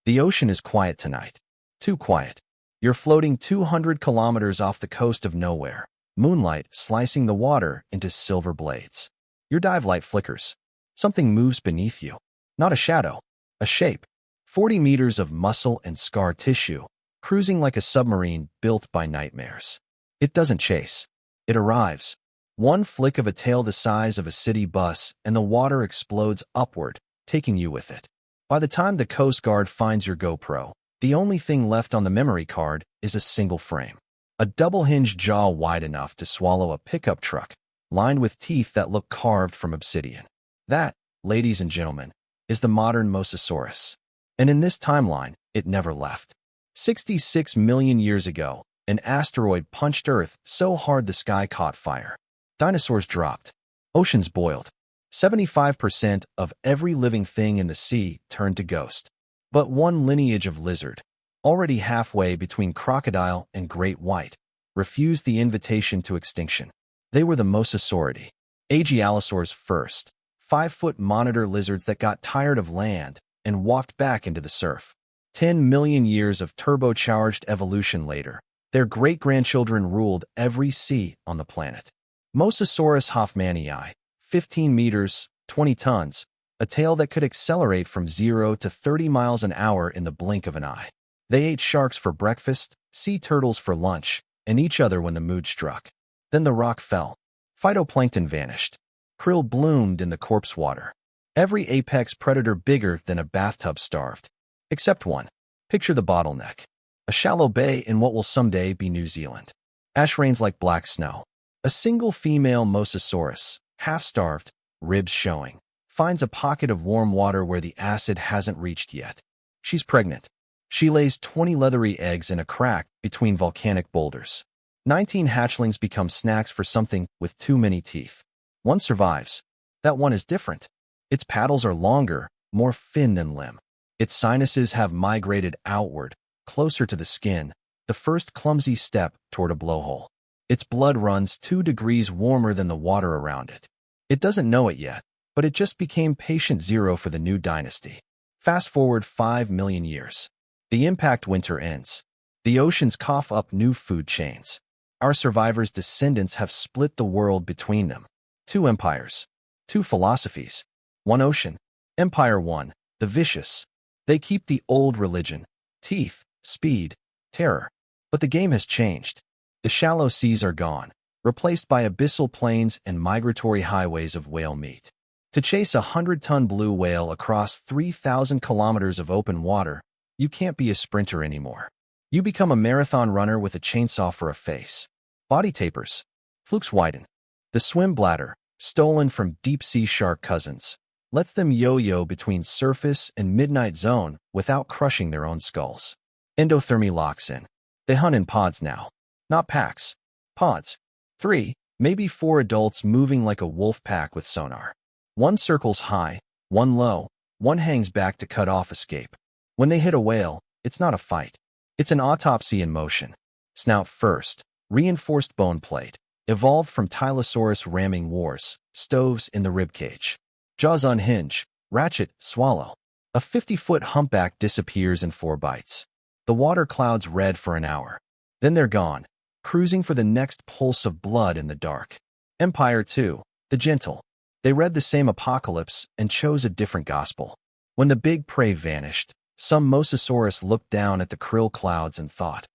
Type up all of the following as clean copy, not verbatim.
The ocean is quiet tonight. Too quiet. You're floating 200 kilometers off the coast of nowhere, moonlight slicing the water into silver blades. Your dive light flickers. Something moves beneath you. Not a shadow, a shape. 40 meters of muscle and scar tissue, cruising like a submarine built by nightmares. It doesn't chase. It arrives. One flick of a tail the size of a city bus, and the water explodes upward, taking you with it. By the time the Coast Guard finds your GoPro, the only thing left on the memory card is a single frame. A double-hinged jaw wide enough to swallow a pickup truck, lined with teeth that look carved from obsidian. That, ladies and gentlemen, is the modern Mosasaurus. And in this timeline, it never left. 66 million years ago, an asteroid punched Earth so hard the sky caught fire. Dinosaurs dropped. Oceans boiled. 75% of every living thing in the sea turned to ghost. But one lineage of lizard, already halfway between crocodile and great white, refused the invitation to extinction. They were the Mosasauridae, Agialosaurs first, 5-foot monitor lizards that got tired of land and walked back into the surf. 10 million years of turbocharged evolution later, their great-grandchildren ruled every sea on the planet. Mosasaurus hoffmannii, 15 meters, 20 tons, a tail that could accelerate from 0 to 30 miles an hour in the blink of an eye. They ate sharks for breakfast, sea turtles for lunch, and each other when the mood struck. Then the rock fell. Phytoplankton vanished. Krill bloomed in the corpse water. Every apex predator bigger than a bathtub starved. Except one. Picture the bottleneck. A shallow bay in what will someday be New Zealand. Ash rains like black snow. A single female Mosasaurus, half-starved, ribs showing, finds a pocket of warm water where the acid hasn't reached yet. She's pregnant. She lays 20 leathery eggs in a crack between volcanic boulders. 19 hatchlings become snacks for something with too many teeth. One survives. That one is different. Its paddles are longer, more fin than limb. Its sinuses have migrated outward, closer to the skin, the first clumsy step toward a blowhole. Its blood runs 2 degrees warmer than the water around it. It doesn't know it yet, but it just became patient zero for the new dynasty. Fast forward 5 million years. The impact winter ends. The oceans cough up new food chains. Our survivors' descendants have split the world between them. 2 empires. 2 philosophies. 1 ocean. Empire 1, the vicious. They keep the old religion. Teeth, speed, terror. But the game has changed. The shallow seas are gone, replaced by abyssal plains and migratory highways of whale meat. To chase a 100-ton blue whale across 3,000 kilometers of open water, you can't be a sprinter anymore. You become a marathon runner with a chainsaw for a face. Body tapers. Flukes widen. The swim bladder, stolen from deep-sea shark cousins, lets them yo-yo between surface and midnight zone without crushing their own skulls. Endothermy locks in. They hunt in pods now. Not packs. Pods. 3, maybe 4 adults moving like a wolf pack with sonar. One circles high, one low, one hangs back to cut off escape. When they hit a whale, it's not a fight. It's an autopsy in motion. Snout first, reinforced bone plate, evolved from Tylosaurus ramming wars, stoves in the ribcage. Jaws unhinge, ratchet, swallow. A 50-foot humpback disappears in 4 bites. The water clouds red for an hour. Then they're gone, cruising for the next pulse of blood in the dark. Empire 2, the gentle. They read the same apocalypse and chose a different gospel. When the big prey vanished, some Mosasaurus looked down at the krill clouds and thought,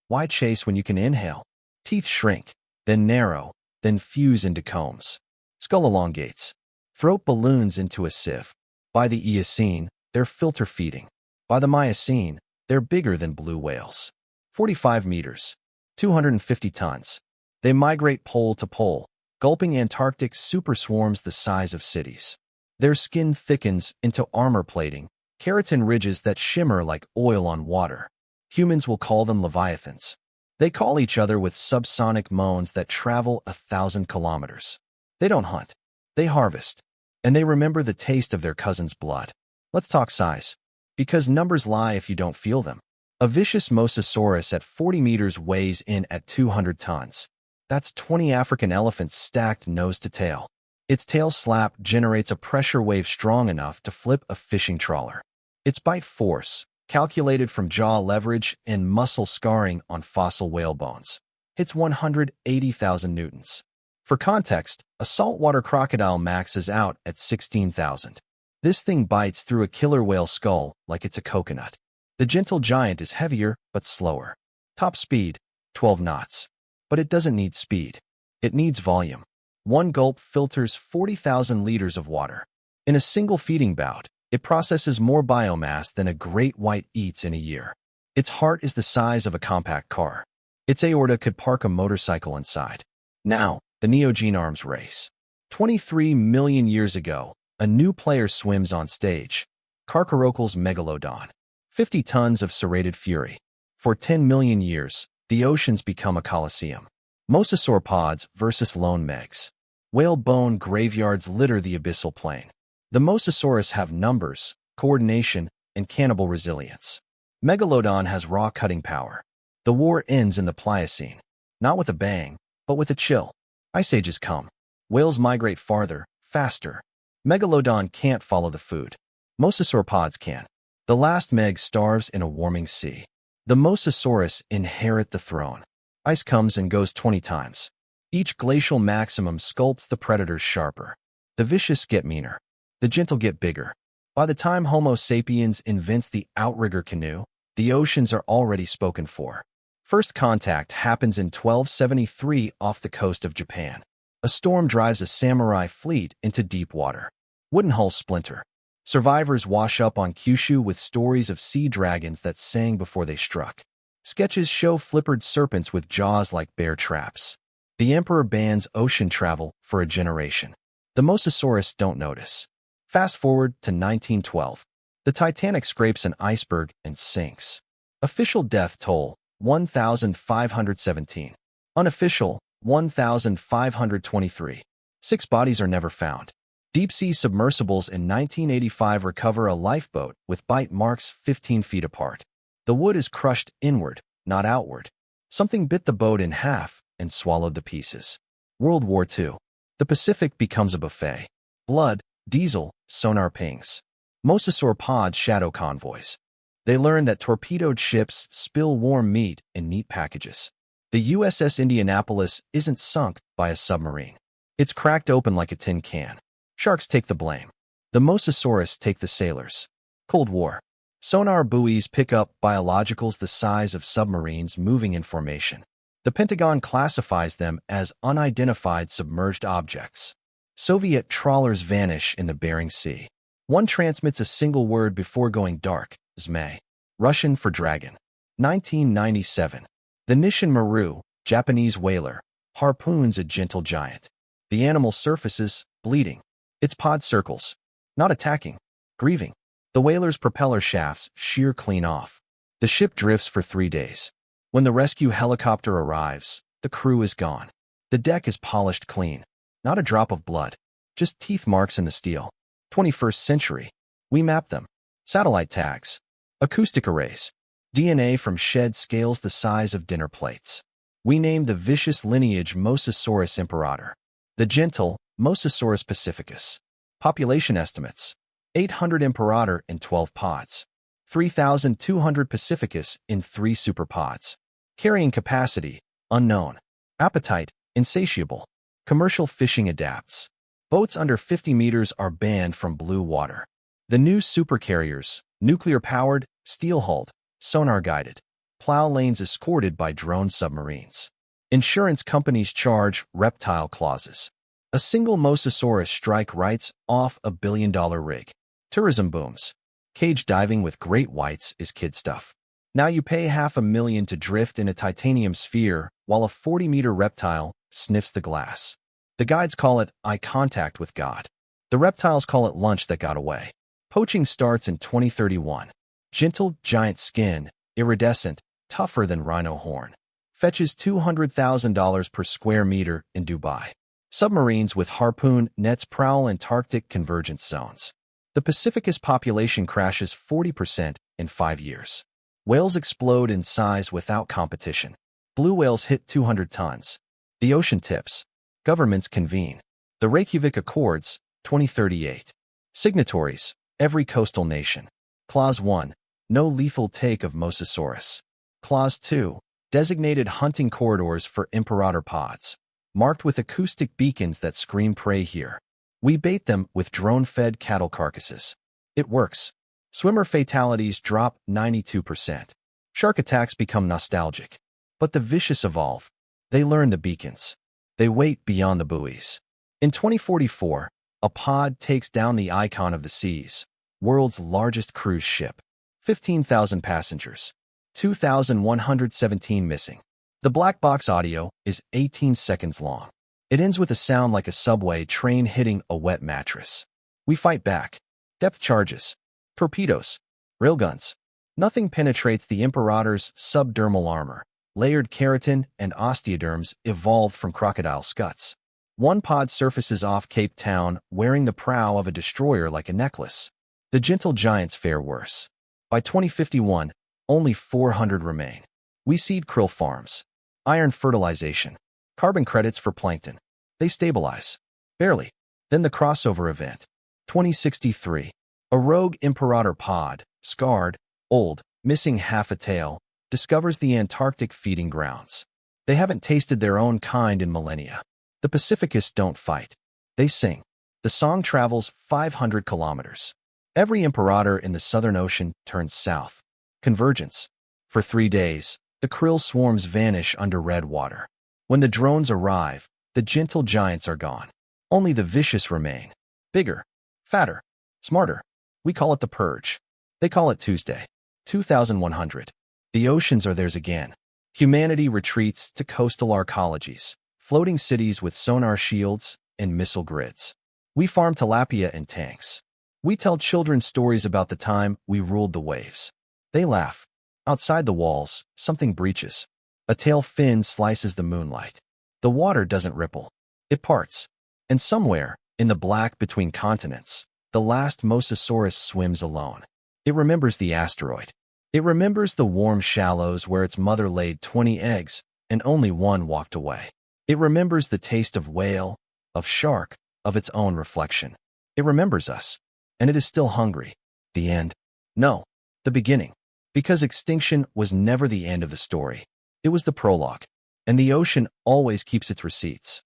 why chase when you can inhale? Teeth shrink, then narrow, then fuse into combs. Skull elongates. Throat balloons into a sieve. By the Eocene, they're filter feeding. By the Miocene, they're bigger than blue whales. 45 meters. 250 tons. They migrate pole to pole, gulping Antarctic superswarms the size of cities. Their skin thickens into armor plating, keratin ridges that shimmer like oil on water. Humans will call them leviathans. They call each other with subsonic moans that travel 1,000 kilometers. They don't hunt. They harvest. And they remember the taste of their cousin's blood. Let's talk size. Because numbers lie if you don't feel them. A vicious Mosasaurus at 40 meters weighs in at 200 tons. That's 20 African elephants stacked nose to tail. Its tail slap generates a pressure wave strong enough to flip a fishing trawler. Its bite force, calculated from jaw leverage and muscle scarring on fossil whale bones, hits 180,000 newtons. For context, a saltwater crocodile maxes out at 16,000. This thing bites through a killer whale skull like it's a coconut. The gentle giant is heavier but slower. Top speed, 12 knots. But it doesn't need speed. It needs volume. One gulp filters 40,000 liters of water. In a single feeding bout, it processes more biomass than a great white eats in a year. Its heart is the size of a compact car. Its aorta could park a motorcycle inside. Now, the Neogene arms race. 23 million years ago, a new player swims on stage. Carcharocal's megalodon. 50 tons of serrated fury. For 10 million years, the oceans become a coliseum. Mosasauropods versus lone megs. Whale bone graveyards litter the abyssal plain. The Mosasaurus have numbers, coordination, and cannibal resilience. Megalodon has raw cutting power. The war ends in the Pliocene. Not with a bang, but with a chill. Ice ages come. Whales migrate farther, faster. Megalodon can't follow the food. Mosasauropods can. The last meg starves in a warming sea. The Mosasaurus inherit the throne. Ice comes and goes 20 times. Each glacial maximum sculpts the predators sharper. The vicious get meaner. The gentle get bigger. By the time Homo sapiens invents the outrigger canoe, the oceans are already spoken for. First contact happens in 1273 off the coast of Japan. A storm drives a samurai fleet into deep water. Wooden hulls splinter. Survivors wash up on Kyushu with stories of sea dragons that sang before they struck. Sketches show flippered serpents with jaws like bear traps. The emperor bans ocean travel for a generation. The Mosasaurus don't notice. Fast forward to 1912. The Titanic scrapes an iceberg and sinks. Official death toll, 1,517. Unofficial, 1,523. 6 bodies are never found. Deep-sea submersibles in 1985 recover a lifeboat with bite marks 15 feet apart. The wood is crushed inward, not outward. Something bit the boat in half and swallowed the pieces. World War II. The Pacific becomes a buffet. Blood, diesel, sonar pings. Mosasauropods shadow convoys. They learn that torpedoed ships spill warm meat in neat packages. The USS Indianapolis isn't sunk by a submarine. It's cracked open like a tin can. Sharks take the blame. The Mosasaurus take the sailors. Cold War. Sonar buoys pick up biologicals the size of submarines moving in formation. The Pentagon classifies them as unidentified submerged objects. Soviet trawlers vanish in the Bering Sea. One transmits a single word before going dark, Zmei. Russian for dragon. 1997. The Nishin Maru, Japanese whaler, harpoons a gentle giant. The animal surfaces, bleeding. Its pod circles. Not attacking. Grieving. The whaler's propeller shafts shear clean off. The ship drifts for 3 days. When the rescue helicopter arrives, the crew is gone. The deck is polished clean. Not a drop of blood. Just teeth marks in the steel. 21st century. We map them. Satellite tags. Acoustic arrays. DNA from shed scales the size of dinner plates. We name the vicious lineage Mosasaurus imperator. The gentle, Mosasaurus pacificus. Population estimates. 800 imperator in 12 pods. 3,200 pacificus in 3 superpods. Carrying capacity, unknown. Appetite, insatiable. Commercial fishing adapts. Boats under 50 meters are banned from blue water. The new supercarriers, nuclear-powered, steel-hulled, sonar-guided. Plow lanes escorted by drone submarines. Insurance companies charge reptile clauses. A single Mosasaurus strike writes off $1 billion rig. Tourism booms. Cage diving with great whites is kid stuff. Now you pay $500,000 to drift in a titanium sphere while a 40-meter reptile sniffs the glass. The guides call it eye contact with God. The reptiles call it lunch that got away. Poaching starts in 2031. Gentle, giant skin, iridescent, tougher than rhino horn. Fetches $200,000 per square meter in Dubai. Submarines with harpoon nets prowl Antarctic convergence zones. The Pacificus population crashes 40% in 5 years. Whales explode in size without competition. Blue whales hit 200 tons. The ocean tips. Governments convene. The Reykjavik Accords, 2038. Signatories, every coastal nation. Clause 1. No lethal take of Mosasaurus. Clause 2. Designated hunting corridors for imperator pods, marked with acoustic beacons that scream prey here. We bait them with drone-fed cattle carcasses. It works. Swimmer fatalities drop 92%. Shark attacks become nostalgic. But the vicious evolve. They learn the beacons. They wait beyond the buoys. In 2044, a pod takes down the icon of the seas, world's largest cruise ship. 15,000 passengers. 2,117 missing. The black box audio is 18 seconds long. It ends with a sound like a subway train hitting a wet mattress. We fight back. Depth charges. Torpedoes. Railguns. Nothing penetrates the Imperator's subdermal armor. Layered keratin and osteoderms evolved from crocodile scuts. One pod surfaces off Cape Town wearing the prow of a destroyer like a necklace. The gentle giants fare worse. By 2051, only 400 remain. We seed krill farms. Iron fertilization. Carbon credits for plankton. They stabilize. Barely. Then the crossover event. 2063. A rogue Imperator pod, scarred, old, missing half a tail, discovers the Antarctic feeding grounds. They haven't tasted their own kind in millennia. The Pacificists don't fight. They sing. The song travels 500 kilometers. Every Imperator in the Southern Ocean turns south. Convergence. For 3 days, the krill swarms vanish under red water. When the drones arrive, the gentle giants are gone. Only the vicious remain. Bigger, fatter, smarter. We call it the purge. They call it Tuesday. 2100. The oceans are theirs again. Humanity retreats to coastal arcologies, floating cities with sonar shields and missile grids. We farm tilapia and tanks. We tell children stories about the time we ruled the waves. They laugh. Outside the walls, something breaches. A tail fin slices the moonlight. The water doesn't ripple. It parts. And somewhere, in the black between continents, the last Mosasaurus swims alone. It remembers the asteroid. It remembers the warm shallows where its mother laid 20 eggs and only one walked away. It remembers the taste of whale, of shark, of its own reflection. It remembers us. And it is still hungry. The end? No. The beginning. Because extinction was never the end of the story. It was the prologue. And the ocean always keeps its receipts.